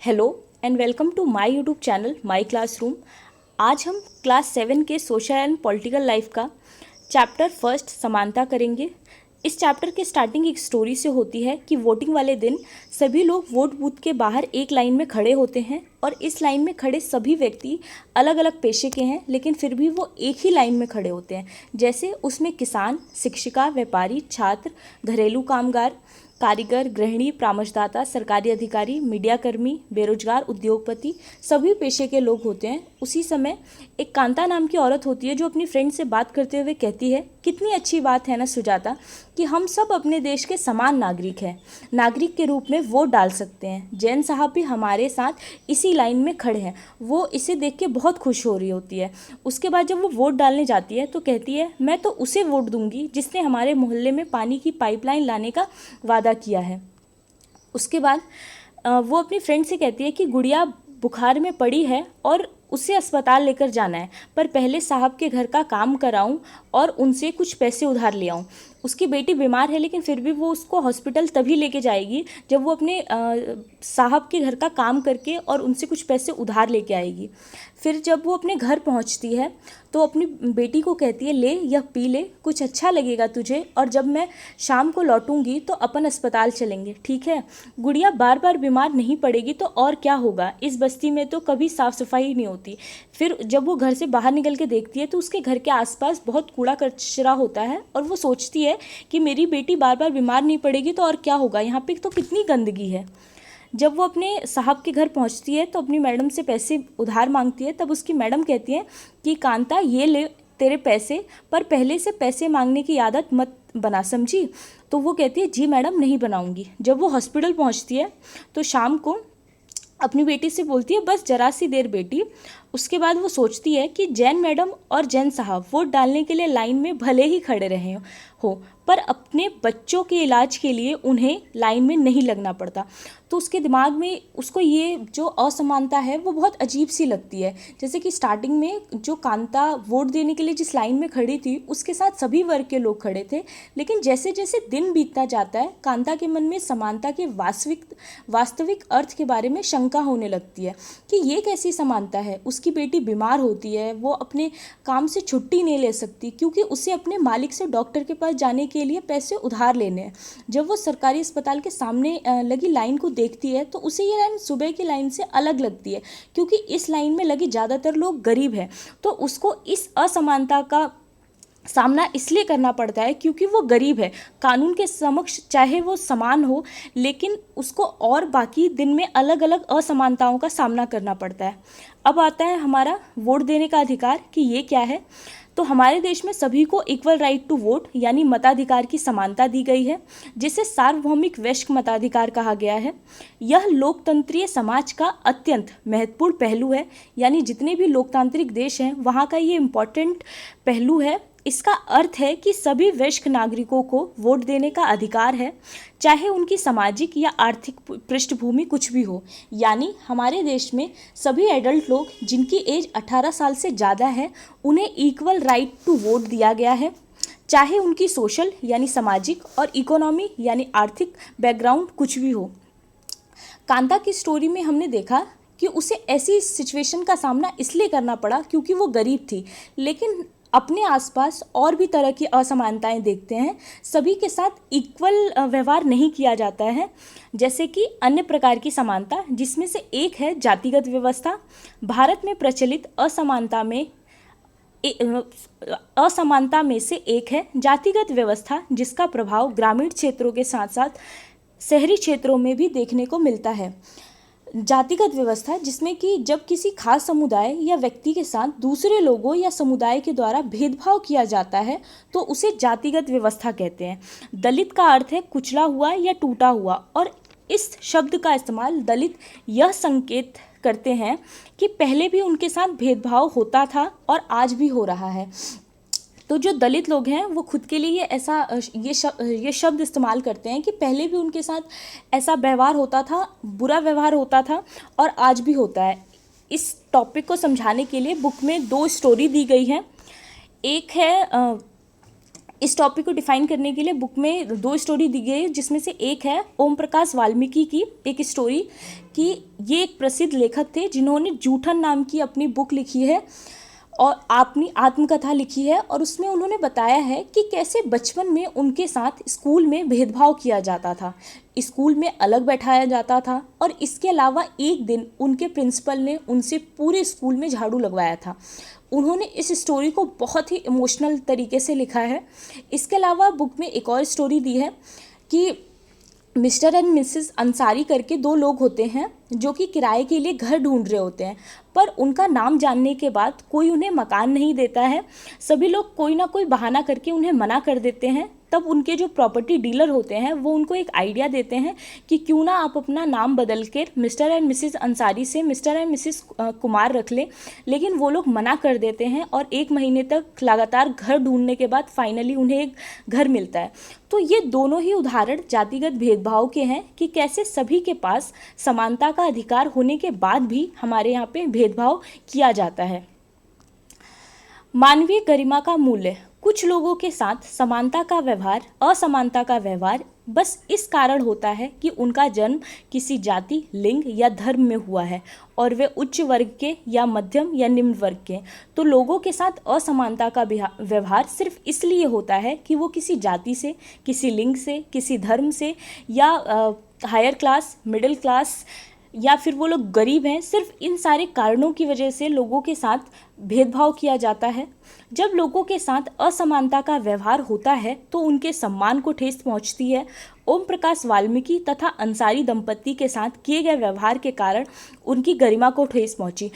Hello and welcome to my YouTube channel my classroom. आज हम class 7 के social and political life का chapter first समानता करेंगे। इस चैप्टर के स्टार्टिंग एक स्टोरी से होती है कि वोटिंग वाले दिन सभी लोग वोट बूथ के बाहर एक लाइन में खड़े होते हैं और इस लाइन में खड़े सभी व्यक्ति अलग अलग पेशे के हैं, लेकिन फिर भी वो एक ही लाइन में खड़े होते हैं। जैसे उसमें किसान, शिक्षिका, व्यापारी, छात्र, घरेलू कामगार, कारीगर, गृहिणी, परामर्शदाता, सरकारी अधिकारी, मीडियाकर्मी, बेरोजगार, उद्योगपति, सभी पेशे के लोग होते हैं। उसी समय एक कांता नाम की औरत होती है जो अपनी फ्रेंड से बात करते हुए कहती है, कितनी अच्छी बात है ना सुजाता कि हम सब अपने देश के समान नागरिक हैं, नागरिक के रूप में वोट डाल सकते हैं। जैन साहब भी हमारे साथ इसी लाइन में खड़े हैं। वो इसे देख के बहुत खुश हो रही होती है। उसके बाद जब वो वोट डालने जाती है तो कहती है, मैं तो उसे वोट दूंगी जिसने हमारे मोहल्ले में पानी की पाइपलाइन लाने का वादा किया है। उसके बाद वो अपनी फ्रेंड से कहती है कि गुड़िया बुखार में पड़ी है और उसे अस्पताल लेकर जाना है, पर पहले साहब के घर का काम कराऊं और उनसे कुछ पैसे उधार ले आऊं। उसकी बेटी बीमार है, लेकिन फिर भी वो उसको हॉस्पिटल तभी लेके जाएगी जब वो अपने साहब के घर का काम करके और उनसे कुछ पैसे उधार लेके आएगी। फिर जब वो अपने घर पहुंचती है तो अपनी बेटी को कहती है, ले यह पी ले, कुछ अच्छा लगेगा तुझे, और जब मैं शाम को लौटूंगी तो अपन अस्पताल चलेंगे, ठीक है? गुड़िया बार बार बीमार नहीं पड़ेगी तो और क्या होगा, इस बस्ती में तो कभी साफ़ सफाई नहीं होती। फिर जब वो घर से बाहर निकल के देखती है तो उसके घर के आसपास बहुत कूड़ा कचरा होता है और वो सोचती है कि मेरी बेटी बार बार बीमार नहीं पड़ेगी तो और क्या होगा, यहाँ पे तो कितनी गंदगी है। जब वो अपने साहब के घर पहुंचती है तो अपनी मैडम से पैसे उधार मांगती है। तब उसकी मैडम कहती है कि कांता ये ले तेरे पैसे, पर पहले से पैसे मांगने की आदत मत बना, समझी? तो वो कहती है, जी मैडम नहीं बनाऊंगी। जब वो हॉस्पिटल पहुंचती है तो शाम को अपनी बेटी से बोलती है, बस जरा सी देर बेटी। उसके बाद वो सोचती है कि जैन मैडम और जैन साहब वोट डालने के लिए लाइन में भले ही खड़े रहे हो, पर अपने बच्चों के इलाज के लिए उन्हें लाइन में नहीं लगना पड़ता। तो उसके दिमाग में उसको ये जो असमानता है वो बहुत अजीब सी लगती है। जैसे कि स्टार्टिंग में जो कांता वोट देने के लिए जिस लाइन में खड़ी थी उसके साथ सभी वर्ग के लोग खड़े थे, लेकिन जैसे जैसे दिन बीतता जाता है कांता के मन में समानता के वास्तविक अर्थ के बारे में शंका होने लगती है कि ये कैसी समानता है। उसकी बेटी बीमार होती है, वो अपने काम से छुट्टी नहीं ले सकती क्योंकि उसे अपने मालिक से डॉक्टर के पास जाने के लिए पैसे उधार लेने हैं। जब वो सरकारी अस्पताल के सामने लगी लाइन को देखती है तो उसे ये लाइन सुबह की लाइन से अलग लगती है, क्योंकि इस लाइन में लगे ज़्यादातर लोग गरीब हैं। तो उसको इस असमानता का सामना इसलिए करना पड़ता है क्योंकि वो गरीब है। कानून के समक्ष चाहे वो समान हो, लेकिन उसको और बाकी दिन में अलग अलग असमानताओं का सामना करना पड़ता है। अब आता है हमारा वोट देने का अधिकार कि ये क्या है। तो हमारे देश में सभी को इक्वल राइट टू वोट यानी मताधिकार की समानता दी गई है, जिसे सार्वभौमिक वैश्विक मताधिकार कहा गया है। यह लोकतंत्रीय समाज का अत्यंत महत्वपूर्ण पहलू है, यानी जितने भी लोकतांत्रिक देश हैं वहाँ का ये इम्पोर्टेंट पहलू है। इसका अर्थ है कि सभी वयस्क नागरिकों को वोट देने का अधिकार है, चाहे उनकी सामाजिक या आर्थिक पृष्ठभूमि कुछ भी हो। यानी हमारे देश में सभी एडल्ट लोग जिनकी एज 18 साल से ज़्यादा है उन्हें इक्वल राइट टू वोट दिया गया है, चाहे उनकी सोशल यानी सामाजिक और इकोनॉमी यानी आर्थिक बैकग्राउंड कुछ भी हो। कांता की स्टोरी में हमने देखा कि उसे ऐसी सिचुएशन का सामना इसलिए करना पड़ा क्योंकि वो गरीब थी, लेकिन अपने आसपास और भी तरह की असमानताएं देखते हैं। सभी के साथ इक्वल व्यवहार नहीं किया जाता है, जैसे कि अन्य प्रकार की समानता, जिसमें से एक है जातिगत व्यवस्था। भारत में प्रचलित असमानता में से एक है जातिगत व्यवस्था, जिसका प्रभाव ग्रामीण क्षेत्रों के साथ साथ शहरी क्षेत्रों में भी देखने को मिलता है। जातिगत व्यवस्था जिसमें कि जब किसी खास समुदाय या व्यक्ति के साथ दूसरे लोगों या समुदाय के द्वारा भेदभाव किया जाता है तो उसे जातिगत व्यवस्था कहते हैं। दलित का अर्थ है कुचला हुआ या टूटा हुआ, और इस शब्द का इस्तेमाल दलित यह संकेत करते हैं कि पहले भी उनके साथ भेदभाव होता था और आज भी हो रहा है। तो जो दलित लोग हैं वो खुद के लिए ये शब्द इस्तेमाल करते हैं कि पहले भी उनके साथ ऐसा व्यवहार होता था, बुरा व्यवहार होता था और आज भी होता है। इस टॉपिक को समझाने के लिए बुक में 2 स्टोरी दी गई हैं। एक है इस टॉपिक को डिफाइन करने के लिए बुक में 2 स्टोरी दी गई है, जिसमें से एक है ओम प्रकाश वाल्मीकि की एक स्टोरी कि ये एक प्रसिद्ध लेखक थे जिन्होंने जूठन नाम की अपनी बुक लिखी है और अपनी आत्मकथा लिखी है, और उसमें उन्होंने बताया है कि कैसे बचपन में उनके साथ स्कूल में भेदभाव किया जाता था, स्कूल में अलग बैठाया जाता था, और इसके अलावा एक दिन उनके प्रिंसिपल ने उनसे पूरे स्कूल में झाड़ू लगवाया था। उन्होंने इस स्टोरी को बहुत ही इमोशनल तरीके से लिखा है। इसके अलावा बुक में एक और स्टोरी दी है कि मिस्टर एंड मिसेस अंसारी करके 2 लोग होते हैं जो कि किराए के लिए घर ढूंढ रहे होते हैं, पर उनका नाम जानने के बाद कोई उन्हें मकान नहीं देता है। सभी लोग कोई ना कोई बहाना करके उन्हें मना कर देते हैं। तब उनके जो प्रॉपर्टी डीलर होते हैं वो उनको एक आइडिया देते हैं कि क्यों ना आप अपना नाम बदल कर मिस्टर एंड मिसेस अंसारी से मिस्टर एंड मिसेस कुमार रख लें, लेकिन वो लोग मना कर देते हैं और 1 महीने तक लगातार घर ढूंढने के बाद फाइनली उन्हें एक घर मिलता है। तो ये दोनों ही उदाहरण जातिगत भेदभाव के हैं कि कैसे सभी के पास समानता का अधिकार होने के बाद भी हमारे यहाँ पे भेदभाव किया जाता है। मानवीय गरिमा का मूल्य। कुछ लोगों के साथ समानता का व्यवहार, असमानता का व्यवहार बस इस कारण होता है कि उनका जन्म किसी जाति, लिंग या धर्म में हुआ है और वे उच्च वर्ग के या मध्यम या निम्न वर्ग के। तो लोगों के साथ असमानता का व्यवहार सिर्फ इसलिए होता है कि वो किसी जाति से, किसी लिंग से, किसी धर्म से या हायर क्लास, मिडिल क्लास या फिर वो लोग गरीब हैं। सिर्फ इन सारे कारणों की वजह से लोगों के साथ भेदभाव किया जाता है। जब लोगों के साथ असमानता का व्यवहार होता है तो उनके सम्मान को ठेस पहुंचती है। ओम प्रकाश वाल्मीकि तथा अंसारी दंपत्ति के साथ किए गए व्यवहार के कारण उनकी गरिमा को ठेस पहुंची।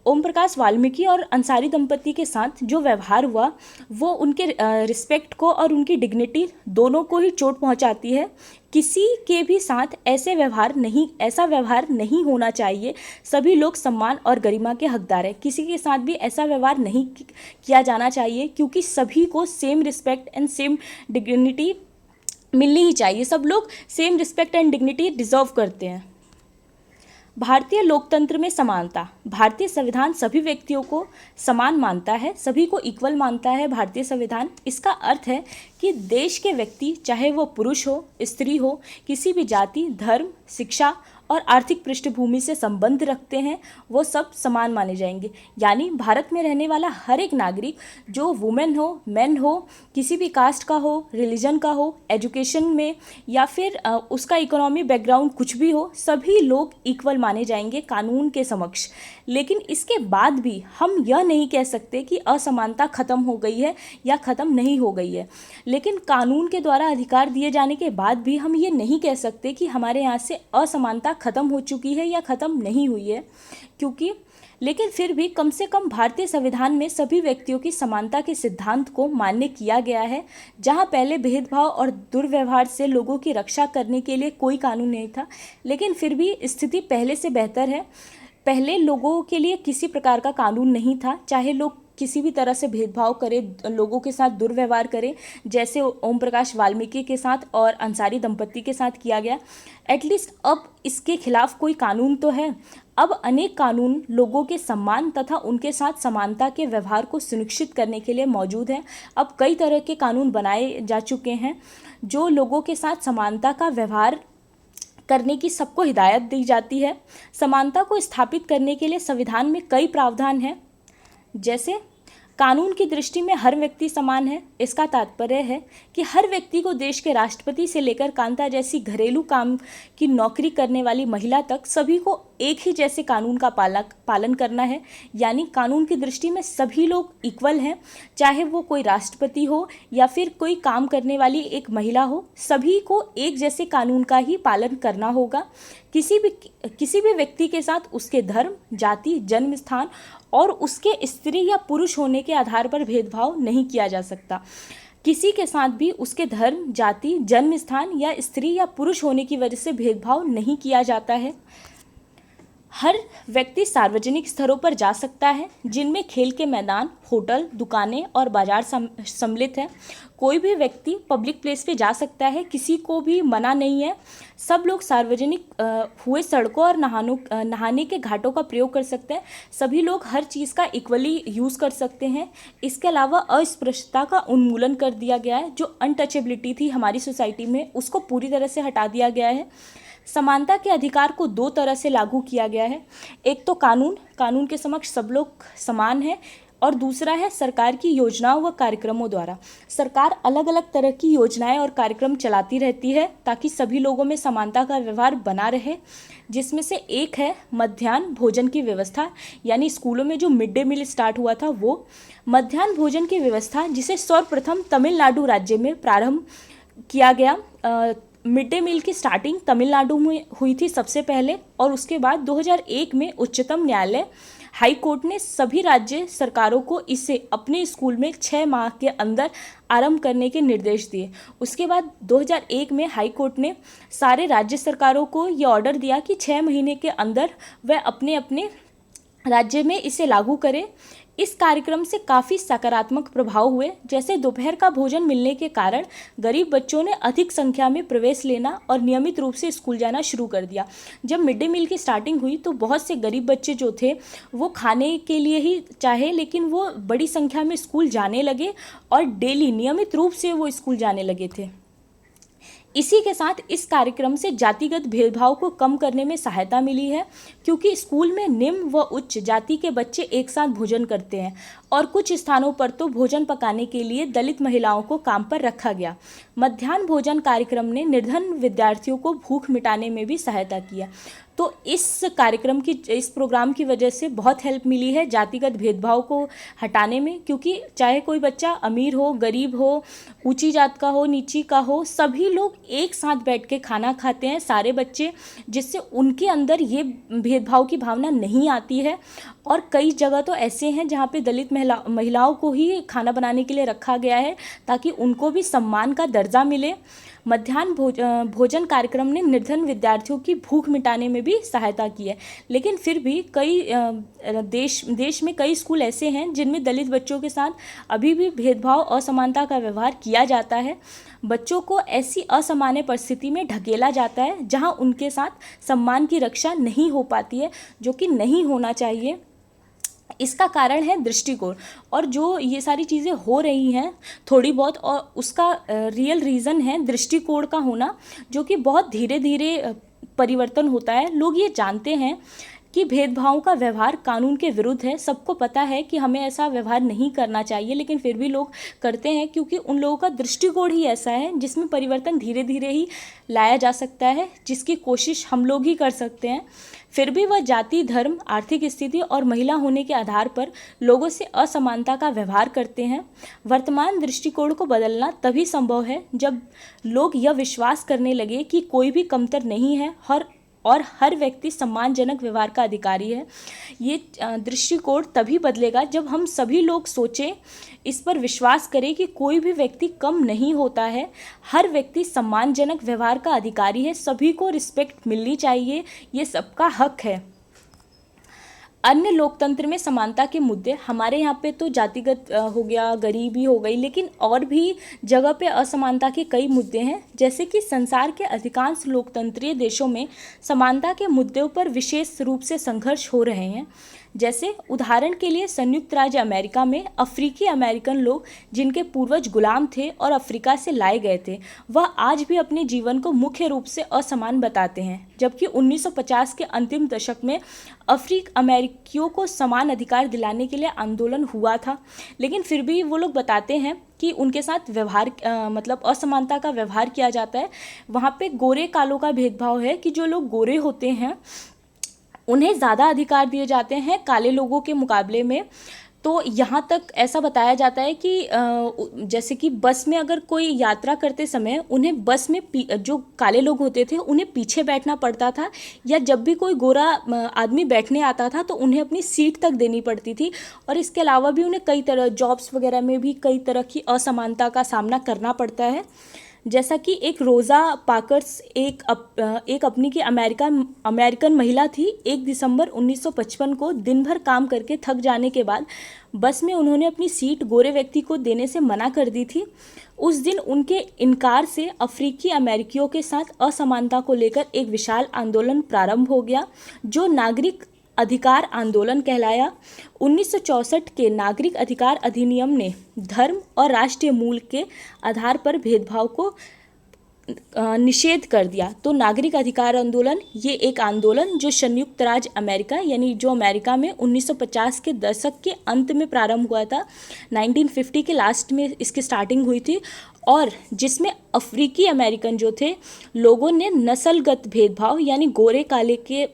ओम प्रकाश वाल्मीकि और अंसारी दंपत्ति के साथ जो व्यवहार हुआ वो उनके रिस्पेक्ट को और उनकी डिग्निटी दोनों को ही चोट पहुंचाती है। किसी के भी साथ ऐसा व्यवहार नहीं होना चाहिए। सभी लोग सम्मान और गरिमा के हकदार हैं। किसी के साथ भी ऐसा व्यवहार नहीं किया जाना चाहिए, क्योंकि सभी को same respect and same dignity मिलनी ही चाहिए। सब लोग same respect and dignity deserve करते हैं। भारतीय लोकतंत्र में समानता। भारतीय संविधान सभी व्यक्तियों को समान मानता है, सभी को इक्वल मानता है भारतीय संविधान। इसका अर्थ है कि देश के व्यक्ति, चाहे वो पुरुष हो, स्त्री हो, किसी भी जाति, धर्म, शिक्षा और आर्थिक पृष्ठभूमि से संबंध रखते हैं, वो सब समान माने जाएंगे। यानी भारत में रहने वाला हर एक नागरिक, जो वुमेन हो, मैन हो, किसी भी कास्ट का हो, रिलीजन का हो, एजुकेशन में या फिर उसका इकोनॉमी बैकग्राउंड कुछ भी हो, सभी लोग इक्वल माने जाएंगे कानून के समक्ष। लेकिन इसके बाद भी हम यह नहीं कह सकते कि असमानता खत्म हो गई है या ख़त्म नहीं हो गई है। लेकिन कानून के द्वारा अधिकार दिए जाने के बाद भी हम ये नहीं कह सकते कि हमारे यहाँ से असमानता ख़त्म हो चुकी है या ख़त्म नहीं हुई है, लेकिन फिर भी कम से कम भारतीय संविधान में सभी व्यक्तियों की समानता के सिद्धांत को मान्य किया गया है। जहां पहले भेदभाव और दुर्व्यवहार से लोगों की रक्षा करने के लिए कोई कानून नहीं था, लेकिन फिर भी स्थिति पहले से बेहतर है। पहले लोगों के लिए किसी प्रकार का कानून नहीं था, चाहे लोग किसी भी तरह से भेदभाव करें, लोगों के साथ दुर्व्यवहार करें, जैसे ओम प्रकाश वाल्मीकि के साथ और अंसारी दंपत्ति के साथ किया गया। एटलीस्ट अब इसके खिलाफ कोई कानून तो है। अब अनेक कानून लोगों के सम्मान तथा उनके साथ समानता के व्यवहार को सुनिश्चित करने के लिए मौजूद हैं। अब कई तरह के कानून बनाए जा चुके हैं जो लोगों के साथ समानता का व्यवहार करने की सबको हिदायत दी जाती है। समानता को स्थापित करने के लिए संविधान में कई प्रावधान हैं, जैसे कानून की दृष्टि में हर व्यक्ति समान है। इसका तात्पर्य है कि हर व्यक्ति को देश के राष्ट्रपति से लेकर कांता जैसी घरेलू काम की नौकरी करने वाली महिला तक सभी को एक ही जैसे कानून का पालन करना है। यानी कानून की दृष्टि में सभी लोग इक्वल हैं, चाहे वो कोई राष्ट्रपति हो या फिर कोई काम करने वाली एक महिला हो, सभी को एक जैसे कानून का ही पालन करना होगा। किसी भी व्यक्ति के साथ उसके धर्म, जाति, जन्म स्थान और उसके स्त्री या पुरुष होने के आधार पर भेदभाव नहीं किया जा सकता। किसी के साथ भी उसके धर्म, जाति, जन्म स्थान या स्त्री या पुरुष होने की वजह से भेदभाव नहीं किया जाता है। हर व्यक्ति सार्वजनिक स्थलों पर जा सकता है जिनमें खेल के मैदान, होटल, दुकानें और बाजार सम्मिलित हैं। कोई भी व्यक्ति पब्लिक प्लेस पे जा सकता है, किसी को भी मना नहीं है। सब लोग सार्वजनिक हुए सड़कों और नहाने के घाटों का प्रयोग कर सकते हैं। सभी लोग हर चीज़ का इक्वली यूज़ कर सकते हैं। इसके अलावा अस्पृश्यता का उन्मूलन कर दिया गया है। जो अनटचेबिलिटी थी हमारी सोसाइटी में, उसको पूरी तरह से हटा दिया गया है। समानता के अधिकार को दो तरह से लागू किया गया है। एक तो कानून के समक्ष सब लोग समान हैं, और दूसरा है सरकार की योजनाओं व कार्यक्रमों द्वारा। सरकार अलग अलग तरह की योजनाएं और कार्यक्रम चलाती रहती है ताकि सभी लोगों में समानता का व्यवहार बना रहे, जिसमें से एक है मध्याह्न भोजन की व्यवस्था। यानी स्कूलों में जो मिड डे मील स्टार्ट हुआ था, वो मध्याह्न भोजन की व्यवस्था, जिसे सर्वप्रथम तमिलनाडु राज्य में प्रारंभ किया गया। मिड डे मील की स्टार्टिंग तमिलनाडु में हुई थी सबसे पहले, और उसके बाद 2001 में उच्चतम न्यायालय हाई कोर्ट ने सभी राज्य सरकारों को इसे अपने स्कूल में 6 माह के अंदर आरंभ करने के निर्देश दिए। उसके बाद 2001 में हाई कोर्ट ने सारे राज्य सरकारों को ये ऑर्डर दिया कि 6 महीने के अंदर वह अपने अपने राज्य में इसे लागू करें। इस कार्यक्रम से काफ़ी सकारात्मक प्रभाव हुए। जैसे दोपहर का भोजन मिलने के कारण गरीब बच्चों ने अधिक संख्या में प्रवेश लेना और नियमित रूप से स्कूल जाना शुरू कर दिया। जब मिड डे मील की स्टार्टिंग हुई तो बहुत से गरीब बच्चे जो थे वो खाने के लिए ही चाहे, लेकिन वो बड़ी संख्या में स्कूल जाने लगे और डेली नियमित रूप से वो स्कूल जाने लगे थे। इसी के साथ इस कार्यक्रम से जातिगत भेदभाव को कम करने में सहायता मिली है, क्योंकि स्कूल में निम्न व उच्च जाति के बच्चे एक साथ भोजन करते हैं, और कुछ स्थानों पर तो भोजन पकाने के लिए दलित महिलाओं को काम पर रखा गया। मध्याह्न भोजन कार्यक्रम ने निर्धन विद्यार्थियों को भूख मिटाने में भी सहायता किया। तो इस प्रोग्राम की वजह से बहुत हेल्प मिली है जातिगत भेदभाव को हटाने में, क्योंकि चाहे कोई बच्चा अमीर हो, गरीब हो, ऊंची जात का हो, नीची का हो, सभी लोग एक साथ बैठ के खाना खाते हैं सारे बच्चे, जिससे उनके अंदर ये भेदभाव की भावना नहीं आती है। और कई जगह तो ऐसे हैं जहाँ पे दलित महिलाओं को ही खाना बनाने के लिए रखा गया है ताकि उनको भी सम्मान का दर्जा मिले। मध्याह्न भोजन कार्यक्रम ने निर्धन विद्यार्थियों की भूख मिटाने में भी सहायता की है। लेकिन फिर भी कई देश में कई स्कूल ऐसे हैं जिनमें दलित बच्चों के साथ अभी भी भेदभाव, असमानता का व्यवहार किया जाता है। बच्चों को ऐसी असामान्य परिस्थिति में ढकेला जाता है जहां उनके साथ सम्मान की रक्षा नहीं हो पाती है, जो कि नहीं होना चाहिए। इसका कारण है दृष्टिकोण, और जो ये सारी चीज़ें हो रही हैं थोड़ी बहुत, और उसका रियल रीज़न है दृष्टिकोण का होना, जो कि बहुत धीरे धीरे परिवर्तन होता है। लोग ये जानते हैं कि भेदभाव का व्यवहार कानून के विरुद्ध है। सबको पता है कि हमें ऐसा व्यवहार नहीं करना चाहिए, लेकिन फिर भी लोग करते हैं, क्योंकि उन लोगों का दृष्टिकोण ही ऐसा है जिसमें परिवर्तन धीरे धीरे ही लाया जा सकता है, जिसकी कोशिश हम लोग ही कर सकते हैं। फिर भी वह जाति, धर्म, आर्थिक स्थिति और महिला होने के आधार पर लोगों से असमानता का व्यवहार करते हैं। वर्तमान दृष्टिकोण को बदलना तभी संभव है जब लोग यह विश्वास करने लगे कि कोई भी कमतर नहीं है और हर व्यक्ति सम्मानजनक व्यवहार का अधिकारी है। ये दृष्टिकोण तभी बदलेगा जब हम सभी लोग सोचें, इस पर विश्वास करें कि कोई भी व्यक्ति कम नहीं होता है, हर व्यक्ति सम्मानजनक व्यवहार का अधिकारी है, सभी को रिस्पेक्ट मिलनी चाहिए, ये सबका हक है। अन्य लोकतंत्र में समानता के मुद्दे, हमारे यहाँ पे तो जातिगत हो गया, गरीबी हो गई, लेकिन और भी जगह पे असमानता के कई मुद्दे हैं। जैसे कि संसार के अधिकांश लोकतंत्रीय देशों में समानता के मुद्दों पर विशेष रूप से संघर्ष हो रहे हैं। जैसे उदाहरण के लिए संयुक्त राज्य अमेरिका में अफ्रीकी अमेरिकन लोग जिनके पूर्वज गुलाम थे और अफ्रीका से लाए गए थे, वह आज भी अपने जीवन को मुख्य रूप से असमान बताते हैं, जबकि 1950 के अंतिम दशक में अफ्रीकी अमेरिकियों को समान अधिकार दिलाने के लिए आंदोलन हुआ था। लेकिन फिर भी वो लोग बताते हैं कि उनके साथ व्यवहार मतलब असमानता का व्यवहार किया जाता है। वहाँ पे गोरे कालों का भेदभाव है कि जो लोग गोरे होते हैं उन्हें ज़्यादा अधिकार दिए जाते हैं काले लोगों के मुकाबले में। तो यहाँ तक ऐसा बताया जाता है कि जैसे कि बस में अगर कोई यात्रा करते समय उन्हें बस में जो काले लोग होते थे उन्हें पीछे बैठना पड़ता था, या जब भी कोई गोरा आदमी बैठने आता था तो उन्हें अपनी सीट तक देनी पड़ती थी। और इसके अलावा भी उन्हें कई तरह जॉब्स वगैरह में भी कई तरह की असमानता का सामना करना पड़ता है। जैसा कि एक रोज़ा पार्कर्स एक अपनी की अमेरिकन महिला थी। 1 दिसंबर 1955 को दिन भर काम करके थक जाने के बाद बस में उन्होंने अपनी सीट गोरे व्यक्ति को देने से मना कर दी थी। उस दिन उनके इनकार से अफ्रीकी अमेरिकियों के साथ असमानता को लेकर एक विशाल आंदोलन प्रारंभ हो गया, जो नागरिक अधिकार आंदोलन कहलाया। 1964 के नागरिक अधिकार अधिनियम ने धर्म और राष्ट्रीय मूल के आधार पर भेदभाव को निषेध कर दिया। तो नागरिक अधिकार आंदोलन ये एक आंदोलन जो संयुक्त राज्य अमेरिका यानी जो अमेरिका में 1950 के दशक के अंत में प्रारंभ हुआ था। 1950 के लास्ट में इसकी स्टार्टिंग हुई थी और जिसमें अफ्रीकी अमेरिकन जो थे लोगों ने नस्लगत भेदभाव यानी गोरे काले के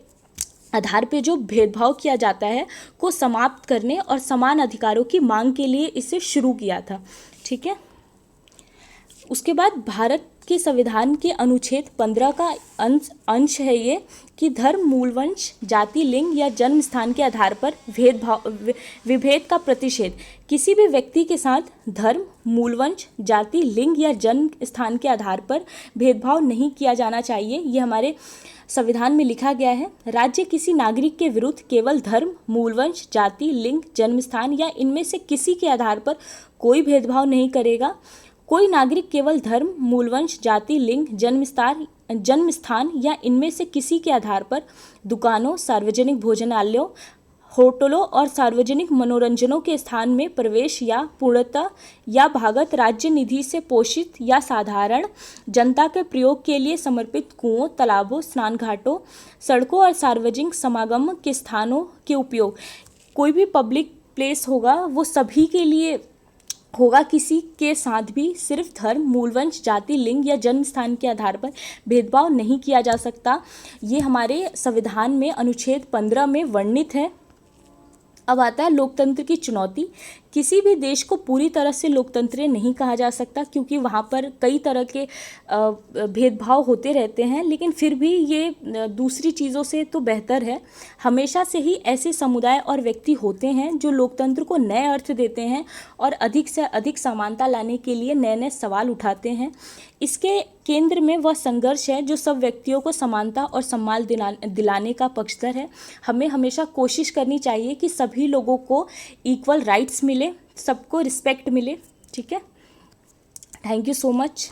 आधार पे जो भेदभाव किया जाता है को समाप्त करने और समान अधिकारों की मांग के लिए इसे शुरू किया था। ठीक है। उसके बाद भारत के संविधान के अनुच्छेद 15 का अंश है ये कि धर्म, मूलवंश, जाति, लिंग या जन्म स्थान के आधार पर विभेद का प्रतिषेध। किसी भी व्यक्ति के साथ धर्म, मूलवंश, जाति, लिंग या जन्म स्थान के आधार पर भेदभाव नहीं किया जाना चाहिए। ये हमारे संविधान में लिखा गया है। राज्य किसी नागरिक के विरुद्ध केवल धर्म, मूलवंश, जाति, लिंग, जन्म स्थान या इनमें से किसी के आधार पर कोई भेदभाव नहीं करेगा। कोई नागरिक केवल धर्म, मूलवंश, जाति, लिंग, जन्म स्थान या इनमें से किसी के आधार पर दुकानों, सार्वजनिक भोजनालयों, होटलों और सार्वजनिक मनोरंजनों के स्थान में प्रवेश या पूर्णतः या भागत राज्य निधि से पोषित या साधारण जनता के प्रयोग के लिए समर्पित कुओं, तालाबों, स्नान घाटों, सड़कों और सार्वजनिक समागम के स्थानों के उपयोग। कोई भी पब्लिक प्लेस होगा वो सभी के लिए होगा। किसी के साथ भी सिर्फ धर्म, मूलवंश, जाति, लिंग या जन्म स्थान के आधार पर भेदभाव नहीं किया जा सकता। ये हमारे संविधान में अनुच्छेद 15 में वर्णित है। अब आता है लोकतंत्र की चुनौती। किसी भी देश को पूरी तरह से लोकतंत्रीय नहीं कहा जा सकता क्योंकि वहाँ पर कई तरह के भेदभाव होते रहते हैं, लेकिन फिर भी ये दूसरी चीज़ों से तो बेहतर है। हमेशा से ही ऐसे समुदाय और व्यक्ति होते हैं जो लोकतंत्र को नए अर्थ देते हैं और अधिक से अधिक समानता लाने के लिए नए नए सवाल उठाते हैं। इसके केंद्र में वह संघर्ष है जो सब व्यक्तियों को समानता और सम्मान दिलाने का पक्षधर है। हमें हमेशा कोशिश करनी चाहिए कि सभी लोगों को इक्वल राइट्स मिले, सबको रिस्पेक्ट मिले। ठीक है। Thank you so much.